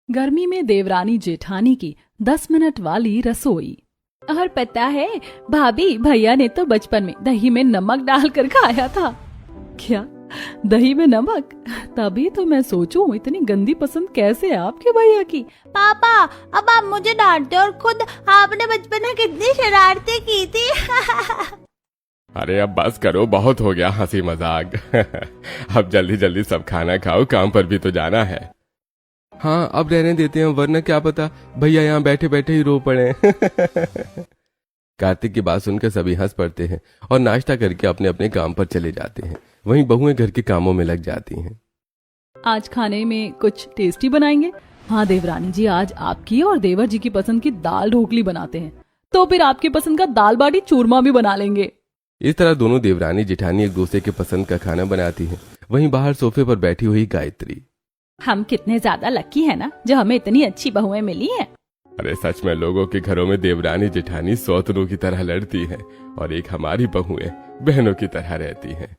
गर्मी में देवरानी जेठानी की 10 मिनट वाली रसोई। और पता है भाभी, भैया ने तो बचपन में दही में नमक डालकर खाया था। क्या दही में नमक? तभी तो मैं सोचूं इतनी गंदी पसंद कैसे है आपके भैया की। पापा, अब आप मुझे डांटते और खुद आपने बचपन में कितनी शरारतें की थी। अरे अब बस करो, बहुत हो गया हंसी मजाक। अब जल्दी जल्दी सब खाना खाओ, काम पर भी तो जाना है। हाँ अब रहने देते हैं, वरना क्या पता भैया यहाँ बैठे बैठे ही रो पड़े। कार्तिक की बात सुनकर सभी हंस पड़ते हैं और नाश्ता करके अपने अपने काम पर चले जाते हैं। वहीं बहुएं घर के कामों में लग जाती हैं। आज खाने में कुछ टेस्टी बनाएंगे। हाँ देवरानी जी, आज आपकी और देवर जी की पसंद की दाल ढोकली बनाते हैं, तो फिर आपकी पसंद का दाल बाटी चूरमा भी बना लेंगे। इस तरह दोनों देवरानी जेठानी एक दूसरे के पसंद का खाना बनाती हैं। वहीं बाहर सोफे पर बैठी हुई गायत्री। हम कितने ज्यादा लकी हैं ना, जो हमें इतनी अच्छी बहुएं मिली हैं। अरे सच में लोगों के घरों में देवरानी जेठानी सौतनों की तरह लड़ती हैं और एक हमारी बहुएं बहनों की तरह रहती हैं।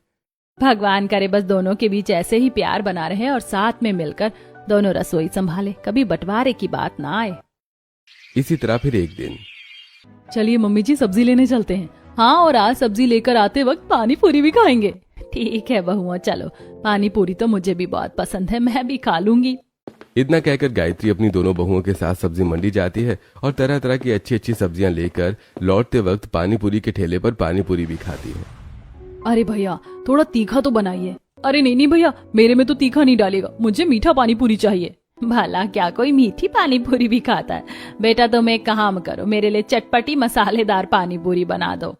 भगवान करे बस दोनों के बीच ऐसे ही प्यार बना रहे और साथ में मिलकर दोनों रसोई संभाले, कभी बंटवारे की बात ना आए। इसी तरह फिर एक दिन, चलिए मम्मी जी सब्जी लेने चलते हैं। हाँ, और आज सब्जी लेकर आते वक्त पानी पूरी भी खाएंगे। ठीक है बहुओं, चलो। पानी पूरी तो मुझे भी बहुत पसंद है, मैं भी खा लूंगी। इतना कहकर गायत्री अपनी दोनों बहुओं के साथ सब्जी मंडी जाती है और तरह तरह की अच्छी अच्छी सब्जियां लेकर लौटते वक्त पानी पूरी के ठेले पर पानी पूरी भी खाती है। अरे भैया थोड़ा तीखा तो बनाइए। अरे नहीं भैया, मेरे में तो तीखा नहीं डालेगा, मुझे मीठा पानी पूरी चाहिए। भला क्या कोई मीठी पानी पूरी भी खाता है? बेटा तुम एक काम करो, मेरे लिए चटपटी मसालेदार पानी पूरी बना दो।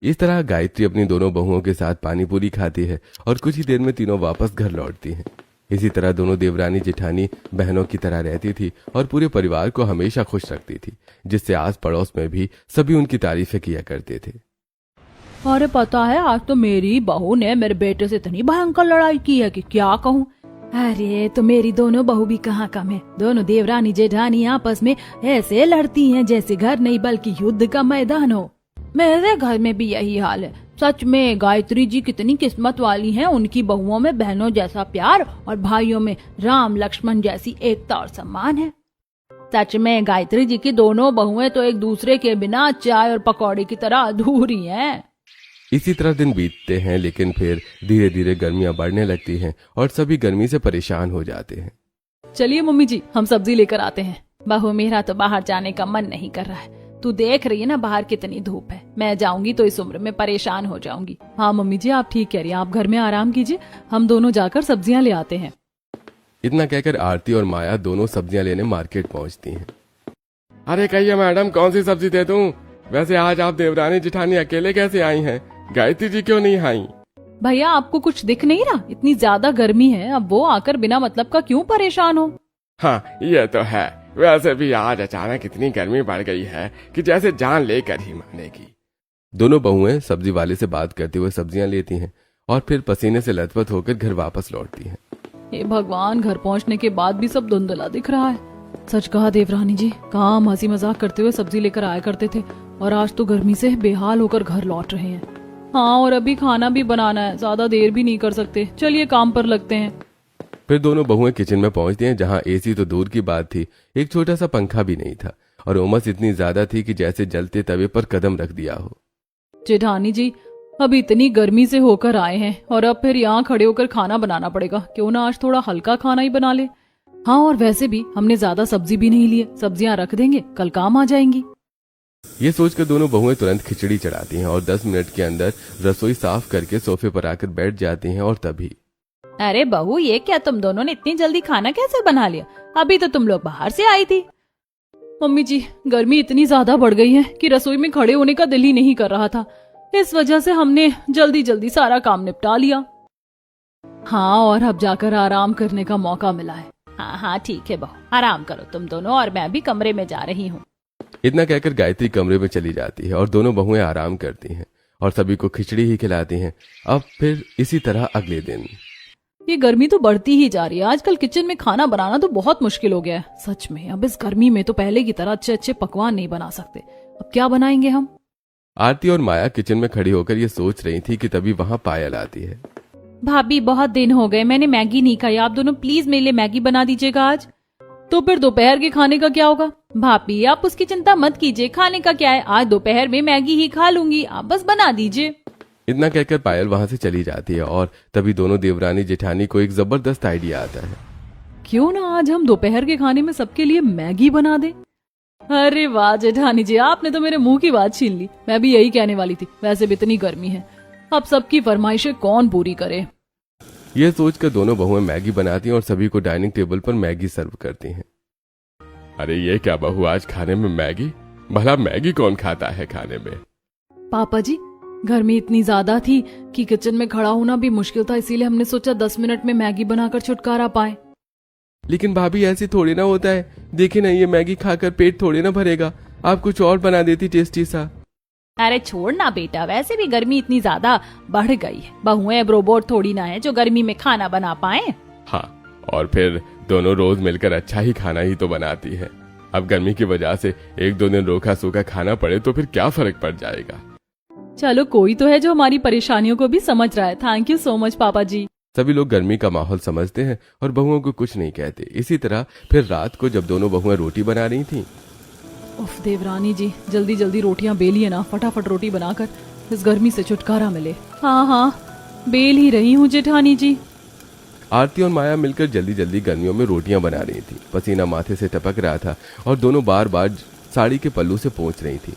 इस तरह गायत्री अपनी दोनों बहुओं के साथ पानी पूरी खाती है और कुछ ही देर में तीनों वापस घर लौटती हैं। इसी तरह दोनों देवरानी जेठानी बहनों की तरह रहती थी और पूरे परिवार को हमेशा खुश रखती थी, जिससे आस पड़ोस में भी सभी उनकी तारीफें किया करते थे। अरे पता है, आज तो मेरी बहू ने मेरे बेटे से इतनी भयंकर लड़ाई की है कि क्या कहूँ। अरे तो मेरी दोनों बहू भी कहाँ कम है। दोनों देवरानी जेठानी आपस में ऐसे लड़ती हैं जैसे घर नहीं बल्कि युद्ध का मैदान हो। मेरे घर में भी यही हाल है। सच में गायत्री जी कितनी किस्मत वाली हैं, उनकी बहुओं में बहनों जैसा प्यार और भाइयों में राम लक्ष्मण जैसी एकता और सम्मान है। सच में गायत्री जी की दोनों बहुएं तो एक दूसरे के बिना चाय और पकौड़े की तरह अधूरी हैं। इसी तरह दिन बीतते हैं, लेकिन फिर धीरे धीरे गर्मियां बढ़ने लगती हैं और सभी गर्मी से परेशान हो जाते हैं। चलिए मम्मी जी, हम सब्जी लेकर आते हैं। बहू मेरा तो बाहर जाने का मन नहीं कर रहा है। तू देख रही है ना बाहर कितनी धूप है, मैं जाऊंगी तो इस उम्र में परेशान हो जाऊंगी। हाँ मम्मी जी, आप ठीक कह रही हैं, आप घर में आराम कीजिए, हम दोनों जाकर सब्जियां ले आते हैं। इतना कहकर आरती और माया दोनों सब्जियां लेने मार्केट पहुंचती हैं। अरे कहिए मैडम, कौन सी सब्जी दे दूं? वैसे आज आप देवरानी जेठानी अकेले कैसे आई हैं? गायत्री जी क्यों नहीं आई? भैया आपको कुछ दिख नहीं रहा? इतनी ज्यादा गर्मी है, अब वो आकर बिना मतलब का क्यों परेशान हो? हाँ ये तो है। वैसे भी आज अचानक इतनी गर्मी बढ़ गई है कि जैसे जान लेकर ही मानेगी। दोनों बहुएं सब्जी वाले से बात करते हुए सब्जियां लेती हैं और फिर पसीने से लथपथ होकर घर वापस लौटती हैं। हे भगवान, घर पहुंचने के बाद भी सब धुंधला दिख रहा है। सच कहा देवरानी जी, कहाँ हम हंसी मजाक करते हुए सब्जी लेकर आया करते थे और आज तो गर्मी से बेहाल होकर घर लौट रहे हैं। हाँ, और अभी खाना भी बनाना है, ज्यादा देर भी नहीं कर सकते। चलिए काम पर लगते हैं। फिर दोनों बहुएं किचन में पहुंचती हैं, जहां एसी तो दूर की बात थी, एक छोटा सा पंखा भी नहीं था और उमस इतनी ज्यादा थी कि जैसे जलते तवे पर कदम रख दिया हो। जेठानी जी, अभी इतनी गर्मी से होकर आए हैं और अब फिर यहाँ खड़े होकर खाना बनाना पड़ेगा। क्यों ना आज थोड़ा हल्का खाना ही बना ले। हाँ, और वैसे भी हमने ज्यादा सब्जी भी नहीं ली है, सब्जियां रख देंगे, कल काम आ जाएंगी। ये सोचकर दोनों बहुएं तुरंत खिचड़ी चढ़ाती हैं और 10 मिनट के अंदर रसोई साफ करके सोफे पर आकर बैठ जाती हैं। और तभी, अरे बहू, ये क्या तुम दोनों ने इतनी जल्दी खाना कैसे बना लिया? अभी तो तुम लोग बाहर से आई थी। मम्मी जी, गर्मी इतनी ज्यादा बढ़ गई है कि रसोई में खड़े होने का दिल ही नहीं कर रहा था, इस वजह से हमने जल्दी जल्दी सारा काम निपटा लिया। हाँ, और अब जाकर आराम करने का मौका मिला है। हाँ हाँ ठीक है बहू, आराम करो तुम दोनों, और मैं भी कमरे में जा रही हूँ। इतना कहकर गायत्री कमरे में चली जाती है और दोनों बहुएं आराम करती हैं और सभी को खिचड़ी ही खिलाती हैं। अब फिर इसी तरह अगले दिन। ये गर्मी तो बढ़ती ही जा रही है। आजकल किचन में खाना बनाना तो बहुत मुश्किल हो गया है। सच में अब इस गर्मी में तो पहले की तरह अच्छे अच्छे पकवान नहीं बना सकते। अब क्या बनाएंगे हम? आरती और माया किचन में खड़ी होकर ये सोच रही थी कि तभी वहाँ पायल आती है। भाभी, बहुत दिन हो गए मैंने मैगी नहीं खाई, आप दोनों प्लीज मेरे लिए मैगी बना दीजिएगा आज। तो फिर दोपहर के खाने का क्या होगा? भाभी आप उसकी चिंता मत कीजिए, खाने का क्या है, आज दोपहर में मैगी ही खा लूंगी, आप बस बना दीजिए। इतना कहकर पायल वहां से चली जाती है और तभी दोनों देवरानी जेठानी को एक जबरदस्त आइडिया आता है। क्यों ना आज हम दोपहर के खाने में सबके लिए मैगी बना दें। अरे वाह जेठानी जी, आपने तो मेरे मुंह की बात छीन ली। मैं भी यही कहने वाली थी, वैसे भी इतनी गर्मी है, अब सबकी फरमाइशें कौन पूरी करे। यह सोचकर दोनों बहुएं मैगी बनाती हैं और सभी को डाइनिंग टेबल पर मैगी सर्व करती हैं। अरे ये क्या बहू, आज खाने में मैगी? भला मैगी कौन खाता है खाने में? पापा जी, गर्मी इतनी ज्यादा थी कि किचन में खड़ा होना भी मुश्किल था, इसीलिए हमने सोचा 10 मिनट में मैगी बनाकर छुटकारा पाए। लेकिन भाभी ऐसी थोड़ी ना होता है, देखिए ना ये मैगी खाकर पेट थोड़ी ना भरेगा, आप कुछ और बना देती टेस्टी सा। अरे छोड़ ना बेटा, वैसे भी गर्मी इतनी ज्यादा बढ़ गई है, बहुएं अब रोबोट थोड़ी ना है जो गर्मी में खाना बना पाए। हाँ, और फिर दोनों रोज मिलकर अच्छा ही खाना ही तो बनाती है। अब गर्मी की वजह से एक दो दिन रोखा सूखा खाना पड़े तो फिर क्या फर्क पड़ जाएगा। चलो कोई तो है जो हमारी परेशानियों को भी समझ रहा है। थैंक यू सो मच पापा जी। सभी लोग गर्मी का माहौल समझते हैं और बहुओं को कुछ नहीं कहते। इसी तरह फिर रात को जब दोनों बहुएं रोटी बना रही थीं, उफ देवरानी जी, जल्दी जल्दी रोटियां बेलिए ना, फटाफट रोटी बनाकर इस गर्मी से छुटकारा मिले। हाँ हाँ, बेल ही रही हूँ जेठानी जी। आरती और माया मिलकर जल्दी जल्दी गर्मियों में रोटियां बना रही थी। पसीना माथे से टपक रहा था और दोनों बार बार साड़ी के पल्लू से पोंछ रही थी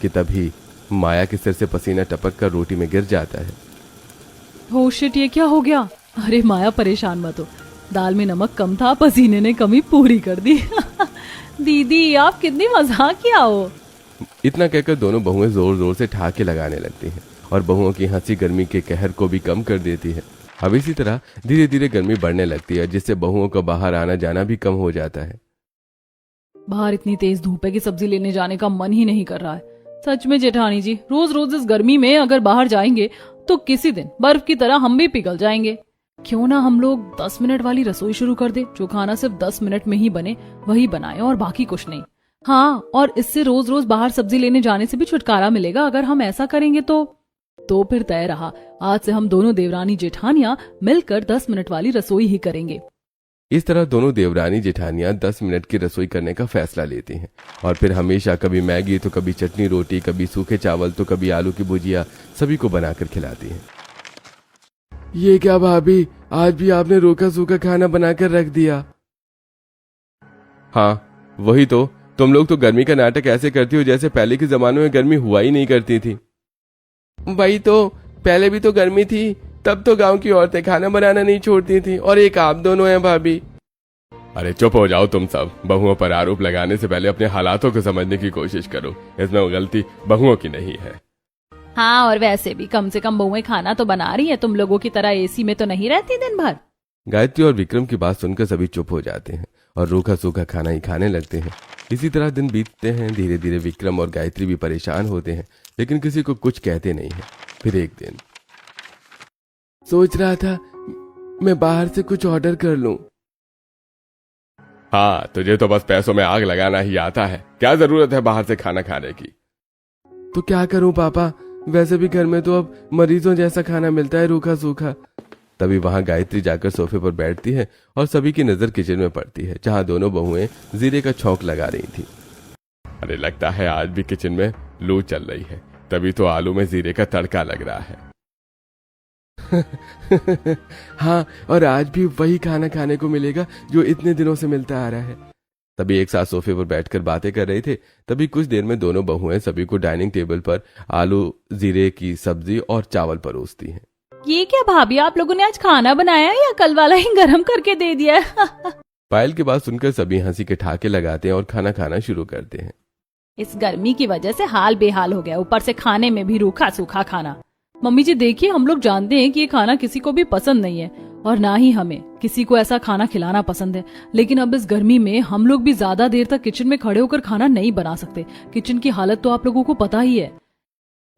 कि तभी माया के सिर से पसीना टपक कर रोटी में गिर जाता है। हो शिट, ये क्या हो गया? अरे माया परेशान मत हो, दाल में नमक कम था, पसीने ने कमी पूरी कर दी। दीदी आप कितनी मजाकिया हो। इतना कहकर दोनों बहुएं जोर जोर से ठहाके लगाने लगती हैं और बहुओं की हंसी गर्मी के कहर को भी कम कर देती है। अब इसी तरह धीरे धीरे गर्मी बढ़ने लगती है, जिससे बहुओं का बाहर आना जाना भी कम हो जाता है। बाहर इतनी तेज धूप है कि सब्जी लेने जाने का मन ही नहीं कर रहा है। सच में जेठानी जी, रोज रोज इस गर्मी में अगर बाहर जाएंगे तो किसी दिन बर्फ की तरह हम भी पिघल जाएंगे। क्यों ना हम लोग 10 मिनट वाली रसोई शुरू कर दे, जो खाना सिर्फ 10 मिनट में ही बने वही बनाए और बाकी कुछ नहीं। हाँ, और इससे रोज रोज बाहर सब्जी लेने जाने से भी छुटकारा मिलेगा। अगर हम ऐसा करेंगे तो फिर तय रहा, आज से हम दोनों देवरानी जेठानियां मिलकर 10 मिनट वाली रसोई ही करेंगे। इस तरह दोनों देवरानी जेठानियां 10 मिनट की रसोई करने का फैसला लेती हैं और फिर हमेशा कभी मैगी तो कभी चटनी रोटी, कभी सूखे चावल तो कभी आलू की भुजिया सभी को बनाकर खिलाती हैं। ये क्या भाभी, आज भी आपने रोका सूखा खाना बनाकर रख दिया? हाँ वही तो, तुम लोग तो गर्मी का नाटक ऐसे करती हो जैसे पहले के जमाने में गर्मी हुआ ही नहीं करती थी। वही तो, पहले भी तो गर्मी थी, तब तो गांव की औरतें खाना बनाना नहीं छोड़ती थी, और एक आप दोनों हैं भाभी। अरे चुप हो जाओ तुम सब, बहुओं पर आरोप लगाने से पहले अपने हालातों को समझने की कोशिश करो। इसमें गलती बहुओं की नहीं है। हाँ, और वैसे भी कम से कम बहुएं खाना तो बना रही है, तुम लोगों की तरह एसी में तो नहीं रहती दिन भर। गायत्री और विक्रम की बात सुनकर सभी चुप हो जाते हैं और रूखा सूखा खाना ही खाने लगते हैं। इसी तरह दिन बीतते हैं। धीरे धीरे विक्रम और गायत्री भी परेशान होते हैं, लेकिन किसी को कुछ कहते नहीं है। फिर एक दिन सोच रहा था मैं बाहर से कुछ ऑर्डर कर लूं। हाँ, तुझे तो बस पैसों में आग लगाना ही आता है, क्या जरूरत है बाहर से खाना खाने की? तो क्या करूं पापा, वैसे भी घर में तो अब मरीजों जैसा खाना मिलता है, रूखा सूखा। तभी वहां गायत्री जाकर सोफे पर बैठती है और सभी की नजर किचन में पड़ती है, जहां दोनों बहुएं जीरे का छौंक लगा रही थी। अरे लगता है आज भी किचन में लू चल रही है, तभी तो आलू में जीरे का तड़का लग रहा है। हाँ, और आज भी वही खाना खाने को मिलेगा जो इतने दिनों से मिलता आ रहा है। तभी एक साथ सोफे पर बैठकर बातें कर रहे थे। तभी कुछ देर में दोनों बहुएं सभी को डाइनिंग टेबल पर आलू जीरे की सब्जी और चावल परोसती हैं। ये क्या भाभी, आप लोगों ने आज खाना बनाया या कल वाला ही गरम करके दे दिया? पायल की बात सुनकर सभी हंसी के ठहाके लगाते हैं और खाना खाना शुरू करते हैं। इस गर्मी की वजह से हाल बेहाल हो गया, ऊपर से खाने में भी रूखा सूखा खाना। मम्मी जी देखिए, हम लोग जानते हैं कि ये खाना किसी को भी पसंद नहीं है और ना ही हमें किसी को ऐसा खाना खिलाना पसंद है, लेकिन अब इस गर्मी में हम लोग भी ज्यादा देर तक किचन में खड़े होकर खाना नहीं बना सकते। किचन की हालत तो आप लोगों को पता ही है।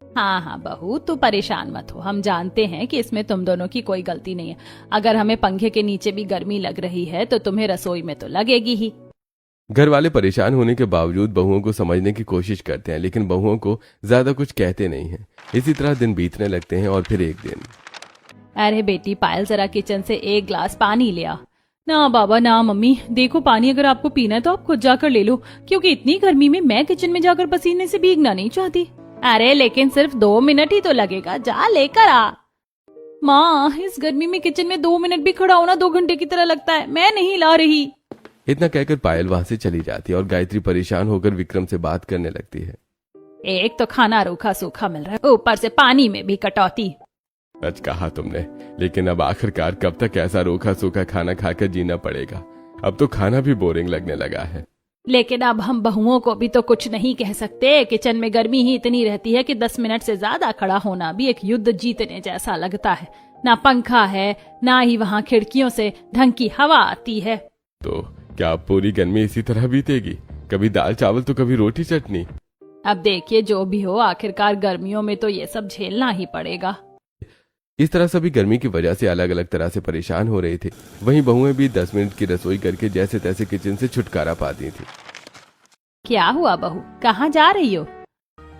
हाँ हाँ बहू, तू परेशान मत हो, हम जानते हैं कि इसमें तुम दोनों की कोई गलती नहीं है। अगर हमें पंखे के नीचे भी गर्मी लग रही है तो तुम्हें रसोई में तो लगेगी ही। घर वाले परेशान होने के बावजूद बहुओं को समझने की कोशिश करते हैं, लेकिन बहुओं को ज्यादा कुछ कहते नहीं हैं। इसी तरह दिन बीतने लगते हैं और फिर एक दिन, अरे बेटी पायल, जरा किचन से एक ग्लास पानी ले आ। ना बाबा ना मम्मी, देखो पानी अगर आपको पीना है तो आप खुद जाकर ले लो, क्योंकि इतनी गर्मी में मैं किचन में जाकर पसीने से भीगना नहीं चाहती। अरे लेकिन सिर्फ 2 मिनट ही तो लगेगा, जा लेकर आ। माँ, इस गर्मी में किचन में 2 मिनट भी खड़ा होना 2 घंटे की तरह लगता है, मैं नहीं ला रही। इतना कहकर पायल वहां से चली जाती है और गायत्री परेशान होकर विक्रम से बात करने लगती है। एक तो खाना रूखा सूखा मिल रहा है, ऊपर से पानी में भी कटौती। सच कहा तुमने, लेकिन अब आखिरकार कब तक ऐसा रूखा सूखा खाना खाकर जीना पड़ेगा। अब तो खाना भी बोरिंग लगने लगा है। लेकिन अब हम बहुओं को भी तो कुछ नहीं कह सकते। किचन में गर्मी ही इतनी रहती है कि 10 मिनट से ज्यादा खड़ा होना भी एक युद्ध जीतने जैसा लगता है। ना पंखा है, ना ही वहाँ खिड़कियों से ढंग की हवा आती है। तो क्या अब पूरी गर्मी इसी तरह बीतेगी? कभी दाल चावल तो कभी रोटी चटनी। अब देखिए, जो भी हो, आखिरकार गर्मियों में तो ये सब झेलना ही पड़ेगा। इस तरह सभी गर्मी की वजह से अलग अलग तरह से परेशान हो रहे थे। वहीं बहुएं भी 10 मिनट की रसोई करके जैसे तैसे किचन से छुटकारा पाती थी। क्या हुआ बहू, कहाँ जा रही हो?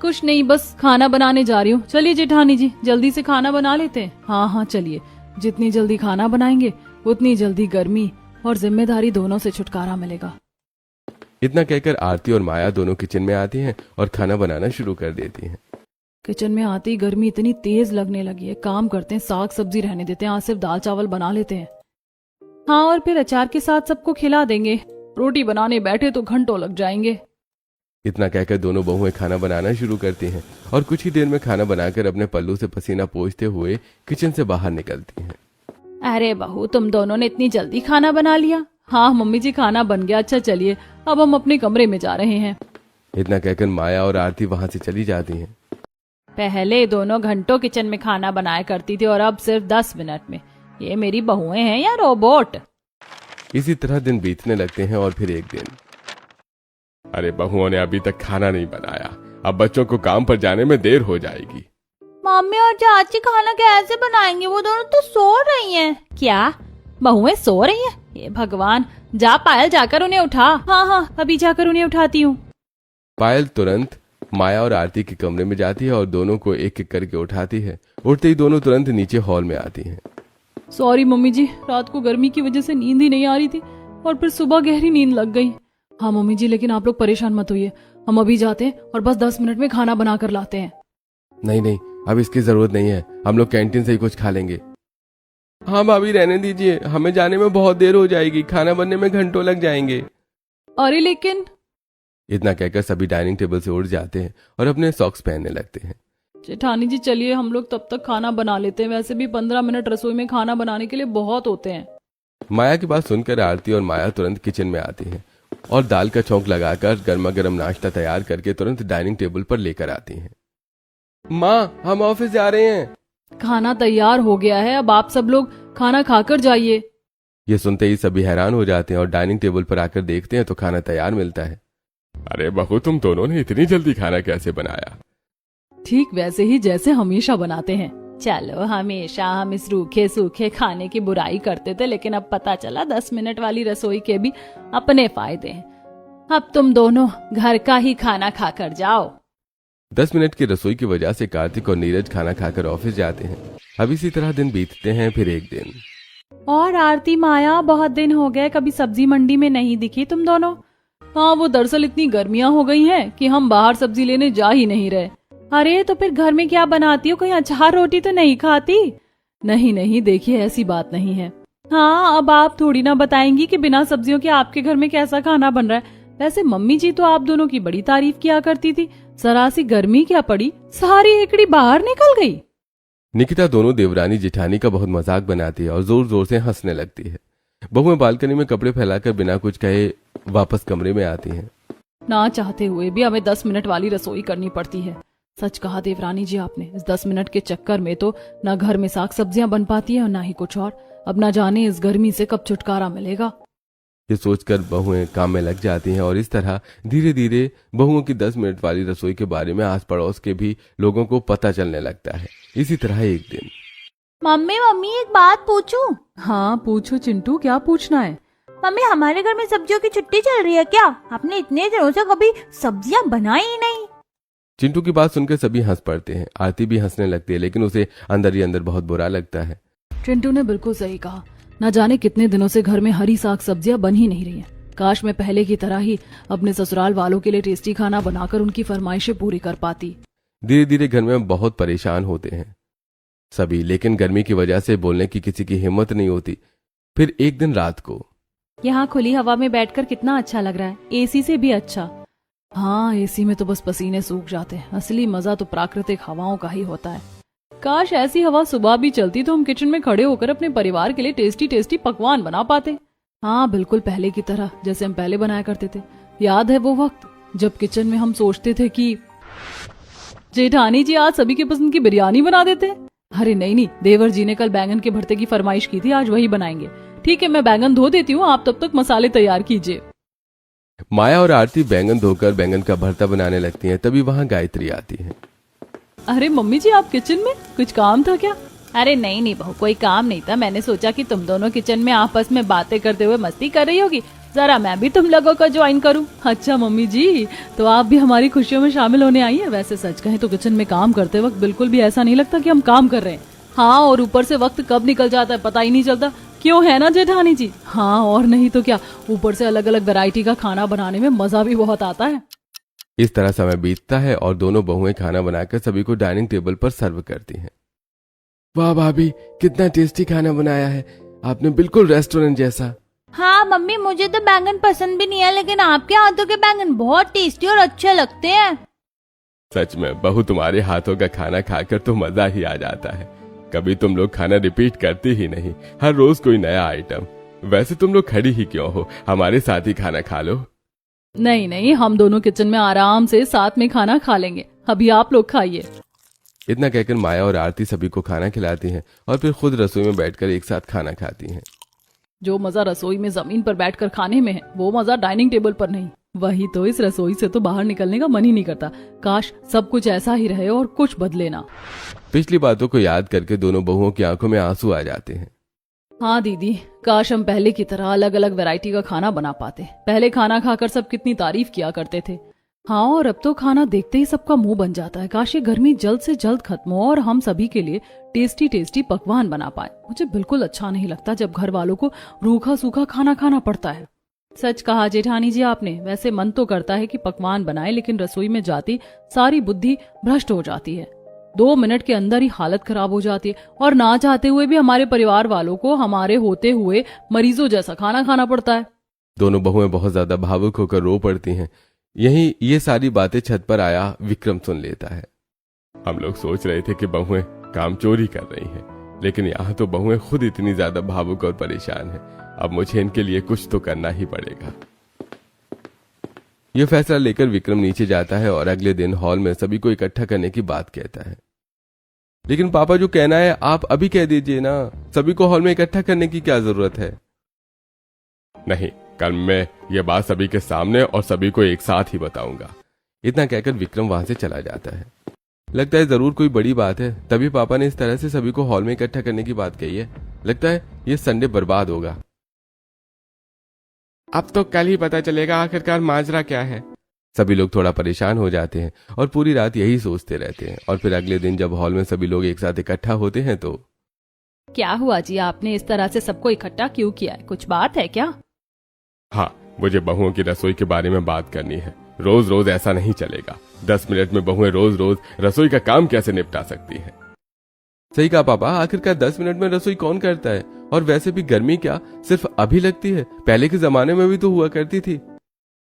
कुछ नहीं, बस खाना बनाने जा रही हूँ। चलिए जेठानी जी, जल्दी से खाना बना लेते हैं। हाँ हाँ चलिए, जितनी जल्दी खाना बनाएंगे उतनी जल्दी गर्मी और जिम्मेदारी दोनों से छुटकारा मिलेगा। इतना कहकर आरती और माया दोनों किचन में आती हैं और खाना बनाना शुरू कर देती हैं। किचन में आते ही गर्मी इतनी तेज लगने लगी है। काम करते हैं, साग सब्जी रहने देते हैं, आज सिर्फ दाल चावल बना लेते हैं। हाँ, और फिर अचार के साथ सबको खिला देंगे। रोटी बनाने बैठे तो घंटों लग जाएंगे। इतना कहकर दोनों बहुएं खाना बनाना शुरू करती हैं और कुछ ही देर में खाना बनाकर अपने पल्लू से पसीना पोंछते हुए किचन से बाहर निकलती हैं। अरे बहू, तुम दोनों ने इतनी जल्दी खाना बना लिया? हाँ मम्मी जी, खाना बन गया। अच्छा चलिए, अब हम अपने कमरे में जा रहे हैं। इतना कहकर माया और आरती वहां से चली जाती हैं। पहले दोनों घंटों किचन में खाना बनाया करती थी और अब सिर्फ 10 मिनट में। ये मेरी बहुएं हैं या रोबोट? इसी तरह दिन बीतने लगते हैं और फिर एक दिन, अरे बहुओं ने अभी तक खाना नहीं बनाया, अब बच्चों को काम पर जाने में देर हो जाएगी। मम्मी और चाची खाना कैसे बनाएंगे? वो दोनों तो सो रही हैं। क्या बहुएं सो रही हैं? ये भगवान, जा पायल, जाकर उन्हें उठा। हाँ हाँ, अभी जाकर उन्हें उठाती हूँ। पायल तुरंत माया और आरती के कमरे में जाती है और दोनों को एक एक करके उठाती है। उठते ही दोनों तुरंत नीचे हॉल में आती हैं। सॉरी मम्मी जी, रात को गर्मी की वजह से नींद ही नहीं आ रही थी और फिर सुबह गहरी नींद लग गई। हाँ मम्मी जी, लेकिन आप लोग परेशान मत होइए, हम अभी जाते हैं और बस 10 मिनट में खाना बना कर लाते हैं। नहीं नहीं, अब इसकी जरूरत नहीं है, हम लोग कैंटीन से ही कुछ खा लेंगे। हाँ भाभी, रहने दीजिए, हमें जाने में बहुत देर हो जाएगी, खाना बनने में घंटों लग जाएंगे। अरे लेकिन, इतना कहकर सभी डाइनिंग टेबल से उठ जाते हैं और अपने सॉक्स पहनने लगते हैं। जेठानी जी चलिए, हम लोग तब तक खाना बना लेते हैं। वैसे भी 15 मिनट रसोई में खाना बनाने के लिए बहुत होते हैं। माया की बात सुनकर आरती और माया तुरंत किचन में आती हैं और दाल का छौंक लगाकर गर्मा गर्म नाश्ता तैयार करके तुरंत डाइनिंग टेबल पर लेकर आती हैं। माँ, हम ऑफिस जा रहे हैं। खाना तैयार हो गया है, अब आप सब लोग खाना खाकर जाइए। ये सुनते ही सभी हैरान हो जाते हैं और डाइनिंग टेबल पर आकर देखते हैं तो खाना तैयार मिलता है। अरे बहू, तुम दोनों ने इतनी जल्दी खाना कैसे बनाया? ठीक वैसे ही जैसे हमेशा बनाते हैं। चलो, हमेशा हम इस रूखे सूखे खाने की बुराई करते थे, लेकिन अब पता चला 10 मिनट वाली रसोई के भी अपने फायदे हैं। अब तुम दोनों घर का ही खाना खाकर जाओ। 10 मिनट की रसोई की वजह से कार्तिक और नीरज खाना खाकर ऑफिस जाते हैं। अब इसी तरह दिन बीतते हैं। फिर एक दिन, और आरती, माया, बहुत दिन हो गए, कभी सब्जी मंडी में नहीं दिखी तुम दोनों। हाँ, वो दरअसल इतनी गर्मियां हो गई हैं कि हम बाहर सब्जी लेने जा ही नहीं रहे। अरे तो फिर घर में क्या बनाती हो? कहीं अचार रोटी तो नहीं खाती? नहीं नहीं, देखिए ऐसी बात नहीं है। हाँ, अब आप थोड़ी ना बताएंगी कि बिना सब्जियों के आपके घर में कैसा खाना बन रहा है। वैसे मम्मी जी तो आप दोनों की बड़ी तारीफ किया करती थी। जरा सी गर्मी क्या पड़ी, सारी एकड़ी बाहर निकल गई। निकिता दोनों देवरानी जेठानी का बहुत मजाक बनाती है और जोर जोर से हंसने लगती है। बहुएं बालकनी में कपड़े फैलाकर बिना कुछ कहे वापस कमरे में आती हैं। ना चाहते हुए भी हमें 10 मिनट वाली रसोई करनी पड़ती है। सच कहा देवरानी जी आपने, इस 10 मिनट के चक्कर में तो ना घर में साग सब्जियां बन पाती है और ना ही कुछ और। अब ना जाने इस गर्मी से कब छुटकारा मिलेगा। ये सोचकर बहुएं काम में लग जाती हैं और इस तरह धीरे धीरे बहुओं की 10 मिनट वाली रसोई के बारे में आस पड़ोस के भी लोगों को पता चलने लगता है। इसी तरह एक दिन, मम्मी मम्मी, एक बात पूछूं? हाँ पूछो चिंटू, क्या पूछना है? मम्मी, हमारे घर में सब्जियों की छुट्टी चल रही है क्या? आपने इतने दिनों से कभी सब्जियां बनाई ही नहीं। चिंटू की बात सुनकर सभी हंस पड़ते हैं। आरती भी हंसने लगती है, लेकिन उसे अंदर ही अंदर बहुत बुरा लगता है। चिंटू ने बिल्कुल सही कहा, न जाने कितने दिनों से घर में हरी साग सब्जियां बन ही नहीं रही हैं। काश मैं पहले की तरह ही अपने ससुराल वालों के लिए टेस्टी खाना बनाकर उनकी फरमाइशें पूरी कर पाती। धीरे धीरे घर में बहुत परेशान होते हैं सभी, लेकिन गर्मी की वजह से बोलने की किसी की हिम्मत नहीं होती। फिर एक दिन रात को, यहाँ खुली हवा में बैठकर कितना अच्छा लग रहा है, एसी से भी अच्छा। हाँ, एसी में तो बस पसीने सूख जाते हैं, असली मजा तो प्राकृतिक हवाओं का ही होता है। काश ऐसी हवा सुबह भी चलती तो हम किचन में खड़े होकर अपने परिवार के लिए टेस्टी टेस्टी पकवान बना पाते। हाँ, बिल्कुल पहले की तरह जैसे हम पहले बनाया करते थे। याद है वो वक्त जब किचन में हम सोचते थे कि जेठानी जी आज सभी के पसंद की बिरयानी बना देते। अरे नहीं, देवर जी ने कल बैंगन के भरते की फरमाइश की थी, आज वही बनाएंगे। ठीक है, मैं बैंगन धो देती हूँ, आप तब तक मसाले तैयार कीजिए। माया और आरती बैंगन धोकर बैंगन का भरता बनाने लगती हैं। तभी वहां गायत्री आती है। अरे मम्मी जी, आप किचन में, कुछ काम था क्या? अरे नहीं बहू, कोई काम नहीं था। मैंने सोचा कि तुम दोनों किचन में आपस में बातें करते हुए मस्ती कर रही होगी, जरा मैं भी तुम लोगों को ज्वाइन करूं। अच्छा मम्मी जी, तो आप भी हमारी खुशियों में शामिल होने आई है। वैसे सच कहें तो किचन में काम करते वक्त बिल्कुल भी ऐसा नहीं लगता कि हम काम कर रहे हैं। हाँ, और ऊपर से वक्त कब निकल जाता है पता ही नहीं चलता। क्यों, है ना जेठानी जी? हाँ, और नहीं तो क्या, ऊपर से अलग अलग वैरायटी का खाना बनाने में मजा भी बहुत आता है। इस तरह समय बीतता है और दोनों बहुएं खाना बनाकर सभी को डाइनिंग टेबल पर सर्व करती हैं। वाह भाभी, कितना टेस्टी खाना बनाया है आपने, बिल्कुल रेस्टोरेंट जैसा। हाँ मम्मी, मुझे तो बैंगन पसंद भी नहीं है, लेकिन आपके हाथों के बैंगन बहुत टेस्टी और अच्छे लगते हैं। सच में बहू, तुम्हारे हाथों का खाना खाकर तो मजा ही आ जाता है। कभी तुम लोग खाना रिपीट करते ही नहीं, हर रोज कोई नया आइटम। वैसे तुम लोग खड़ी ही क्यों हो, हमारे साथ ही खाना खा लो। नहीं, हम दोनों किचन में आराम से साथ में खाना खा लेंगे, अभी आप लोग खाइए। इतना कहकर माया और आरती सभी को खाना खिलाती हैं और फिर खुद रसोई में बैठकर एक साथ खाना खाती हैं। जो मजा रसोई में जमीन पर बैठकर खाने में है, वो मजा डाइनिंग टेबल पर नहीं। वही तो, इस रसोई से तो बाहर निकलने का मन ही नहीं करता। काश सब कुछ ऐसा ही रहे और कुछ बदले ना। पिछली बातों को याद करके दोनों बहुओं की आंखों में आंसू आ जाते हैं। हाँ दीदी, काश हम पहले की तरह अलग अलग वैरायटी का खाना बना पाते। पहले खाना खाकर सब कितनी तारीफ किया करते थे। हाँ, और अब तो खाना देखते ही सबका मुंह बन जाता है। काश ये गर्मी जल्द से जल्द खत्म हो और हम सभी के लिए टेस्टी टेस्टी पकवान बना पाए। मुझे बिल्कुल अच्छा नहीं लगता जब घर वालों को रूखा सूखा खाना खाना पड़ता है। सच कहा जेठानी जी आपने। वैसे मन तो करता है कि पकवान बनाए, लेकिन रसोई में जाती सारी बुद्धि भ्रष्ट हो जाती है। 2 मिनट के अंदर ही हालत खराब हो जाती है और ना चाहते हुए भी हमारे परिवार वालों को हमारे होते हुए मरीजों जैसा खाना खाना पड़ता है। दोनों बहुएं बहुत ज्यादा भावुक होकर रो पड़ती हैं। यही ये सारी बातें छत पर आया विक्रम सुन लेता है। हम लोग सोच रहे थे कि बहुएं काम चोरी कर रही हैं, लेकिन यहाँ तो बहुएं खुद इतनी ज्यादा भावुक और परेशान हैं। अब मुझे इनके लिए कुछ तो करना ही पड़ेगा। यह फैसला लेकर विक्रम नीचे जाता है और अगले दिन हॉल में सभी को इकट्ठा करने की बात कहता है। लेकिन पापा, जो कहना है आप अभी कह दीजिए ना, सभी को हॉल में इकट्ठा करने की क्या जरूरत है? नहीं, कल मैं ये बात सभी के सामने और सभी को एक साथ ही बताऊंगा। इतना कहकर विक्रम वहां से चला जाता है। लगता है जरूर कोई बड़ी बात है, तभी पापा ने इस तरह से सभी को हॉल में इकट्ठा करने की बात कही है। लगता है ये संडे बर्बाद होगा। अब तो कल ही पता चलेगा आखिरकार माजरा क्या है। सभी लोग थोड़ा परेशान हो जाते हैं और पूरी रात यही सोचते रहते हैं। और फिर अगले दिन जब हॉल में सभी लोग एक साथ इकट्ठा होते हैं तो क्या हुआ जी, आपने इस तरह से सबको इकट्ठा क्यों किया है? कुछ बात है क्या? हाँ, मुझे बहुओं की रसोई के बारे में बात करनी है। रोज रोज ऐसा नहीं चलेगा। 10 मिनट में बहुएं रोज रोज रसोई का काम कैसे निपटा सकती हैं? सही कहा पापा, आखिरकार 10 मिनट में रसोई कौन करता है? और वैसे भी गर्मी क्या सिर्फ अभी लगती है, पहले के जमाने में भी तो हुआ करती थी।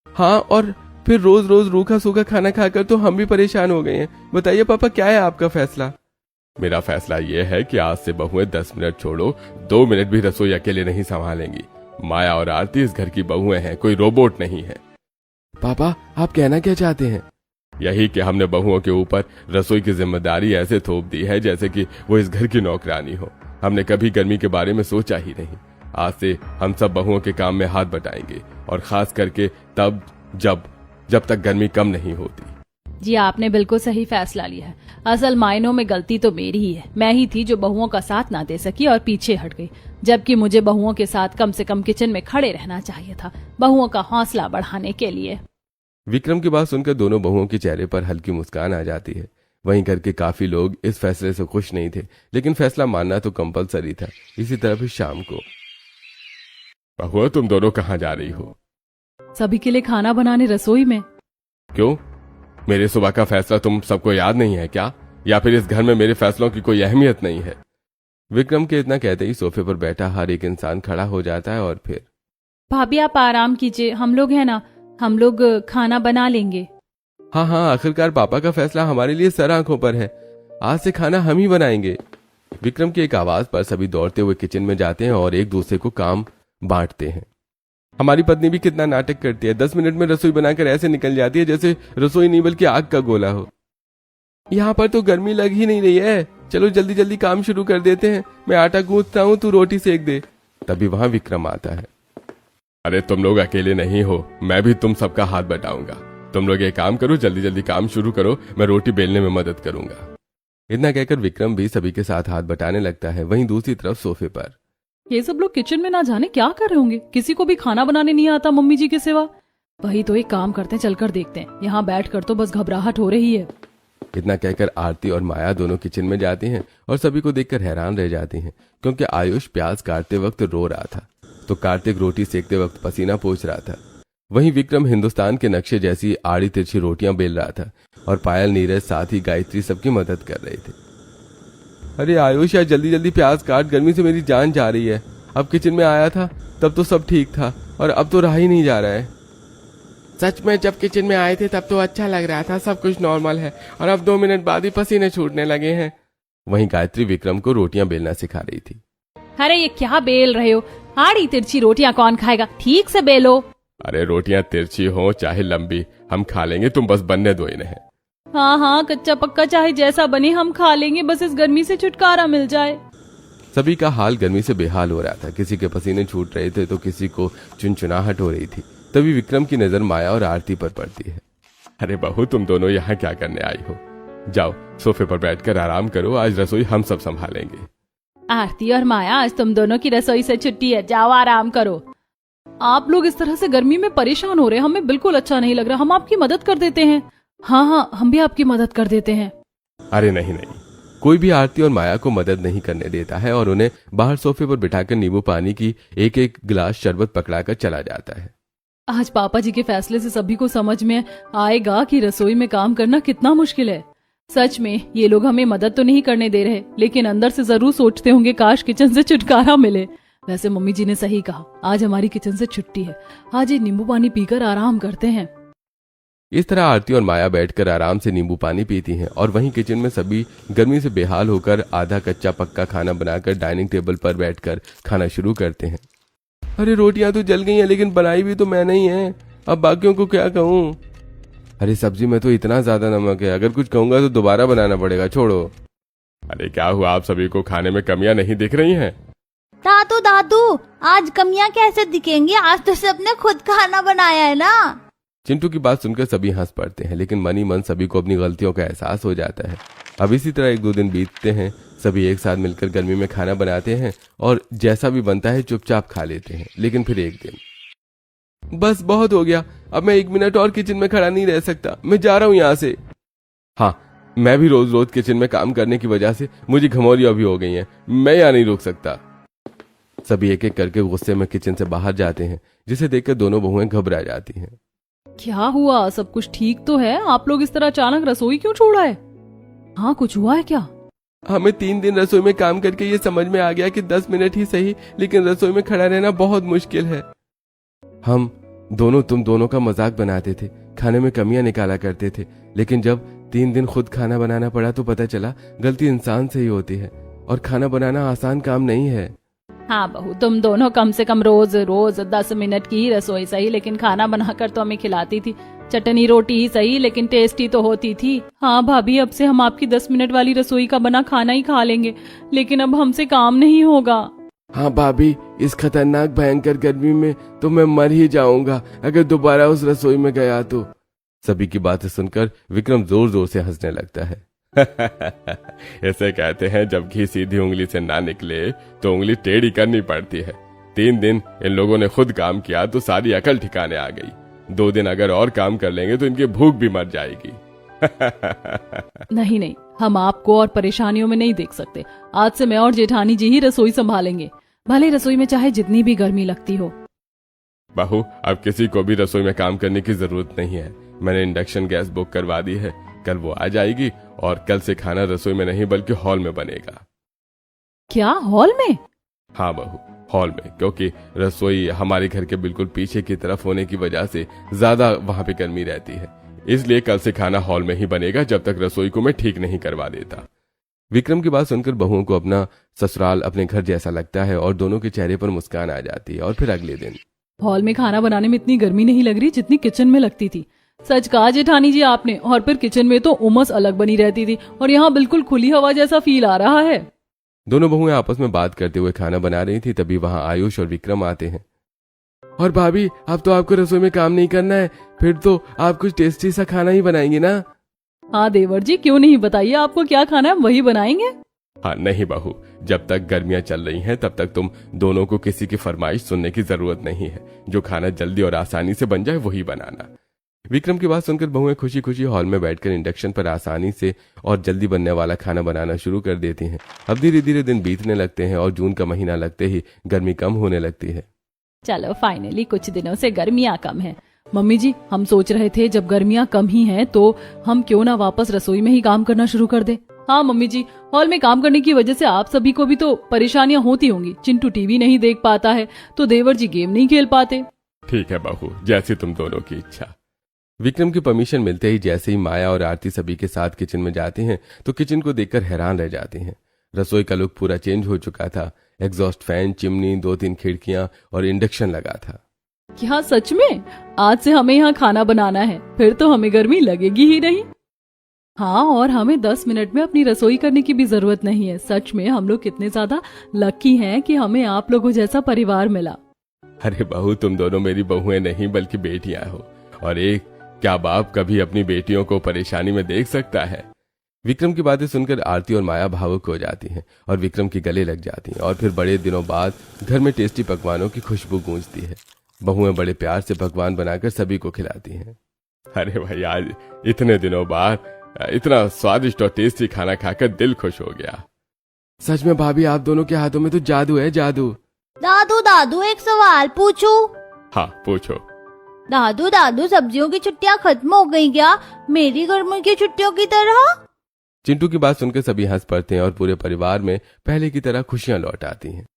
हाँ, और फिर रोज रोज रूखा सूखा खाना खाकर तो हम भी परेशान हो गए हैं। बताइए पापा, क्या है आपका फैसला? मेरा फैसला यह है कि आज से बहुएं 10 मिनट छोड़ो 2 मिनट भी रसोई अकेले नहीं संभालेंगी। माया और आरती इस घर की बहुएं हैं, कोई रोबोट नहीं है। पापा, आप कहना क्या चाहते हैं? यही कि हमने बहुओं के ऊपर रसोई की जिम्मेदारी ऐसे थोप दी है जैसे कि वो इस घर की नौकरानी हो। हमने कभी गर्मी के बारे में सोचा ही नहीं। आज से हम सब बहुओं के काम में हाथ बटाएंगे, और खास करके तब जब तक गर्मी कम नहीं होती। जी, आपने बिल्कुल सही फैसला लिया है। असल मायनों में गलती तो मेरी ही है। मैं ही थी जो बहुओं का साथ ना दे सकी और पीछे हट गई, जबकि मुझे बहुओं के साथ कम से कम किचन में खड़े रहना चाहिए था, बहुओं का हौसला बढ़ाने के लिए। विक्रम की बात सुनकर दोनों बहुओं के चेहरे पर हल्की मुस्कान आ जाती है। वहीं घर के काफी लोग इस फैसले से खुश नहीं थे, लेकिन फैसला मानना तो कंपलसरी था। इसी तरह फिर शाम को बहुआ तुम दोनों कहाँ जा रही हो? सभी के लिए खाना बनाने रसोई में। क्यों? मेरे सुबह का फैसला तुम सबको याद नहीं है क्या? या फिर इस घर में मेरे फैसलों की कोई अहमियत नहीं है? विक्रम के इतना कहते ही सोफे पर बैठा हर एक इंसान खड़ा हो जाता है और फिर, भाभी आप आराम कीजिए, हम लोग हैं ना, हम लोग खाना बना लेंगे। हाँ हाँ, आखिरकार पापा का फैसला हमारे लिए सर आंखों पर है। आज से खाना हम ही बनाएंगे। विक्रम की एक आवाज पर सभी दौड़ते हुए किचन में जाते हैं और एक दूसरे को काम बांटते हैं। हमारी पत्नी भी कितना नाटक करती है, 10 मिनट में रसोई बनाकर ऐसे निकल जाती है जैसे रसोई नहीं बल्कि आग का गोला हो। यहाँ पर तो गर्मी लग ही नहीं रही है, चलो जल्दी जल्दी काम शुरू कर देते हैं। मैं आटा गूंथता हूँ, तू रोटी सेक दे। तभी वहां विक्रम आता है। अरे तुम लोग अकेले नहीं हो, मैं भी तुम सबका हाथ बटाऊंगा। तुम लोग एक काम करो, जल्दी जल्दी काम शुरू करो, मैं रोटी बेलने में मदद करूंगा। इतना कहकर विक्रम भी सभी के साथ हाथ बटाने लगता है। वहीं दूसरी तरफ सोफे पर ये सब लोग किचन में ना जाने क्या कर रहे होंगे, किसी को भी खाना बनाने नहीं आता मम्मी जी के सिवा। वही तो एक काम करते हैं, चलकर देखते हैं, यहाँ बैठकर तो बस घबराहट हो रही है। इतना कहकर आरती और माया दोनों किचन में जाती हैं और सभी को देखकर हैरान रह जाती हैं, क्योंकि आयुष प्याज काटते वक्त रो रहा था तो कार्तिक रोटी सेकते वक्त पसीना पोंछ रहा था। वहीं विक्रम हिंदुस्तान के नक्शे जैसी आड़ी तिरछी रोटियां बेल रहा था और पायल, नीरज, साथ ही गायत्री सबकी मदद कर रहे थे। अरे आयुष यार, जल्दी जल्दी प्याज काट, गर्मी से मेरी जान जा रही है। अब किचन में आया था तब तो सब ठीक था और अब तो रहा ही नहीं जा रहा है। सच में जब किचन में आए थे तब तो अच्छा लग रहा था, सब कुछ नॉर्मल है, और अब 2 मिनट बाद ही पसीने छूटने लगे हैं। वहीं गायत्री विक्रम को रोटियां बेलना सिखा रही थी। अरे ये क्या बेल रहे हो, आड़ी तिरछी रोटियां कौन खाएगा, ठीक से बेलो। अरे रोटियां तिरछी हो चाहे लंबी, हम खा लेंगे, तुम बस बनने दो इन्हें। हाँ हाँ, कच्चा पक्का चाहे जैसा बने हम खा लेंगे, बस इस गर्मी से छुटकारा मिल जाए। सभी का हाल गर्मी से बेहाल हो रहा था। किसी के पसीने छूट रहे थे तो किसी को चुनचुनाहट हो रही थी। तभी विक्रम की नजर माया और आरती पर पड़ती है। अरे बहू, तुम दोनों यहाँ क्या करने आई हो? जाओ सोफे पर बैठकर आराम करो, आज रसोई हम सब संभालेंगे। आरती और माया, आज तुम दोनों की रसोई से छुट्टी है, जाओ आराम करो। आप लोग इस तरह से गर्मी में परेशान हो रहे हैं, हमें बिल्कुल अच्छा नहीं लग रहा, हम आपकी मदद कर देते हैं। हाँ हाँ, हम भी आपकी मदद कर देते हैं। अरे नहीं नहीं, कोई भी आरती और माया को मदद नहीं करने देता है और उन्हें बाहर सोफे पर बिठाकर नींबू पानी की एक एक गिलास शरबत पकड़ाकर चला जाता है। आज पापा जी के फैसले से सभी को समझ में आएगा कि रसोई में काम करना कितना मुश्किल है। सच में ये लोग हमें मदद तो नहीं करने दे रहे, लेकिन अंदर से जरूर सोचते होंगे काश किचन से छुटकारा मिले। वैसे मम्मी जी ने सही कहा, आज हमारी किचन से छुट्टी है, आज ये नींबू पानी पीकर आराम करते हैं। इस तरह आरती और माया बैठकर आराम से नींबू पानी पीती हैं और वहीं किचन में सभी गर्मी से बेहाल होकर आधा कच्चा पक्का खाना बनाकर डाइनिंग टेबल पर बैठकर खाना शुरू करते हैं। अरे रोटियां तो जल गई हैं, लेकिन बनाई भी तो मैंने ही है, अब बाकियों को क्या कहूँ? अरे सब्जी में तो इतना ज्यादा नमक है, अगर कुछ कहूंगा तो दोबारा बनाना पड़ेगा, छोड़ो। अरे क्या हुआ, आप सभी को खाने में कमियां नहीं दिख रही हैं? दादू दादू, आज कमियां कैसे दिखेंगी, आज तो सबने खुद खाना बनाया है ना। चिंटू की बात सुनकर सभी हंस पड़ते हैं, लेकिन मन ही मन सभी को अपनी गलतियों का एहसास हो जाता है। अब इसी तरह 1-2 दिन बीतते हैं। सभी एक साथ मिलकर गर्मी में खाना बनाते हैं और जैसा भी बनता है चुपचाप खा लेते हैं। लेकिन फिर एक दिन, बस बहुत हो गया, अब मैं 1 मिनट और किचन में खड़ा नहीं रह सकता, मैं जा रहा हूँ यहाँ से। हाँ, मैं भी रोज रोज किचन में काम करने की वजह से मुझे घमौरियां भी हो गई हैं, मैं यहाँ नहीं रुक सकता। सभी एक एक करके गुस्से में किचन से बाहर जाते हैं, जिसे देखकर दोनों बहुएं घबरा जाती हैं। क्या हुआ, सब कुछ ठीक तो है? आप लोग इस तरह अचानक रसोई क्यों छोड़ा है? हाँ, कुछ हुआ है क्या? हमें 3 दिन रसोई में काम करके ये समझ में आ गया कि 10 मिनट ही सही, लेकिन रसोई में खड़ा रहना बहुत मुश्किल है। हम दोनों तुम दोनों का मजाक बनाते थे, खाने में कमियां निकाला करते थे, लेकिन जब 3 दिन खुद खाना बनाना पड़ा तो पता चला गलती इंसान से ही होती है और खाना बनाना आसान काम नहीं है। हाँ बहू, तुम दोनों कम से कम रोज रोज 10 मिनट की ही रसोई सही, लेकिन खाना बनाकर तो हमें खिलाती थी। चटनी रोटी ही सही, लेकिन टेस्टी तो होती थी। हाँ भाभी, अब से हम आपकी 10 मिनट वाली रसोई का बना खाना ही खा लेंगे, लेकिन अब हमसे काम नहीं होगा। हाँ भाभी, इस खतरनाक भयंकर गर्मी में तो मैं मर ही जाऊंगा अगर दोबारा उस रसोई में गया तो। सभी की बातें सुनकर विक्रम जोर जोर से हंसने लगता है। ऐसे कहते हैं जब घी सीधी उंगली से ना निकले तो उंगली टेढ़ी करनी पड़ती है। 3 दिन इन लोगों ने खुद काम किया तो सारी अकल ठिकाने आ गई। 2 दिन अगर और काम कर लेंगे तो इनकी भूख भी मर जाएगी। नहीं नहीं, हम आपको और परेशानियों में नहीं देख सकते। आज से मैं और जेठानी जी ही रसोई संभालेंगे, भले रसोई में चाहे जितनी भी गर्मी लगती हो। बहू, अब किसी को भी रसोई में काम करने की जरूरत नहीं है। मैंने इंडक्शन गैस बुक करवा दी है, कल वो आ जाएगी और कल से खाना रसोई में नहीं बल्कि हॉल में बनेगा। क्या, हॉल में? हाँ बहू, हॉल में, क्योंकि रसोई हमारे घर के बिल्कुल पीछे की तरफ होने की वजह से ज्यादा वहां पे गर्मी रहती है, इसलिए कल से खाना हॉल में ही बनेगा जब तक रसोई को मैं ठीक नहीं करवा देता। विक्रम की बात सुनकर बहुओं को अपना ससुराल अपने घर जैसा लगता है और दोनों के चेहरे पर मुस्कान आ जाती है। और फिर अगले दिन हॉल में खाना बनाने में इतनी गर्मी नहीं लग रही जितनी किचन में लगती थी। सच कहा जेठानी जी आपने। और फिर किचन में तो उमस अलग बनी रहती थी और यहाँ बिल्कुल खुली हवा जैसा फील आ रहा है। दोनों बहुएं आपस में बात करते हुए खाना बना रही थी, तभी वहां आयुष और विक्रम आते हैं। और भाभी, अब तो आपको रसोई में काम नहीं करना है, फिर तो आप कुछ टेस्टी सा खाना ही बनाएंगे ना? हाँ देवर जी, क्यों नहीं, बताइए आपको क्या खाना है, वही बनाएंगे। हाँ नहीं बहू, जब तक गर्मियां चल रही हैं तब तक तुम दोनों को किसी की फरमाइश सुनने की जरूरत नहीं है। जो खाना जल्दी और आसानी से बन जाए वही बनाना। विक्रम की बात सुनकर बहुएं खुशी खुशी हॉल में बैठकर इंडक्शन पर आसानी से और जल्दी बनने वाला खाना बनाना शुरू कर देती हैं। अब धीरे धीरे दिन बीतने लगते हैं और जून का महीना लगते ही गर्मी कम होने लगती है। चलो फाइनली कुछ दिनों से गर्मियाँ कम है। मम्मी जी, हम सोच रहे थे जब गर्मियाँ कम ही हैं तो हम क्यों ना वापस रसोई में ही काम करना शुरू कर दे। हाँ मम्मी जी, हॉल में काम करने की वजह से आप सभी को भी तो परेशानियां होती होंगी। चिंटू टीवी नहीं देख पाता है तो देवर जी गेम नहीं खेल पाते। ठीक है बहू, जैसी तुम दोनों की इच्छा। विक्रम की परमिशन मिलते ही जैसे ही माया और आरती सभी के साथ किचन में जाती हैं तो किचन को देखकर हैरान रह जाती हैं। रसोई का लुक पूरा चेंज हो चुका था। एग्जॉस्ट फैन, चिमनी, 2-3 खिड़कियां और इंडक्शन लगा था। क्या सच में? आज से हमें यहाँ खाना बनाना है, फिर तो हमें गर्मी लगेगी ही नहीं। हाँ, और हमें 10 मिनट में अपनी रसोई करने की भी जरूरत नहीं है। सच में हम लोग कितने ज्यादा लकी हैं कि हमें आप लोगों जैसा परिवार मिला। अरे बहू, तुम दोनों मेरी बहुएं नहीं बल्कि बेटियां हो, और एक क्या बाप कभी अपनी बेटियों को परेशानी में देख सकता है? विक्रम की बातें सुनकर आरती और माया भावुक हो जाती हैं और विक्रम के गले लग जाती हैं। और फिर बड़े दिनों बाद घर में टेस्टी पकवानों की खुशबू गूंजती है। बहुएं बड़े प्यार से पकवान बनाकर सभी को खिलाती हैं। अरे भाई, आज इतने दिनों बाद इतना स्वादिष्ट और टेस्टी खाना खाकर दिल खुश हो गया। सच में भाभी, आप दोनों के हाथों में तो जादू है, जादू। दादू दादू, एक सवाल पूछूं? हाँ पूछो। दादू दादू, सब्जियों की छुट्टियां खत्म हो गई क्या, मेरी गर्मी की छुट्टियों की तरह? चिंटू की बात सुनकर सभी हंस पड़ते हैं और पूरे परिवार में पहले की तरह खुशियां लौट आती हैं।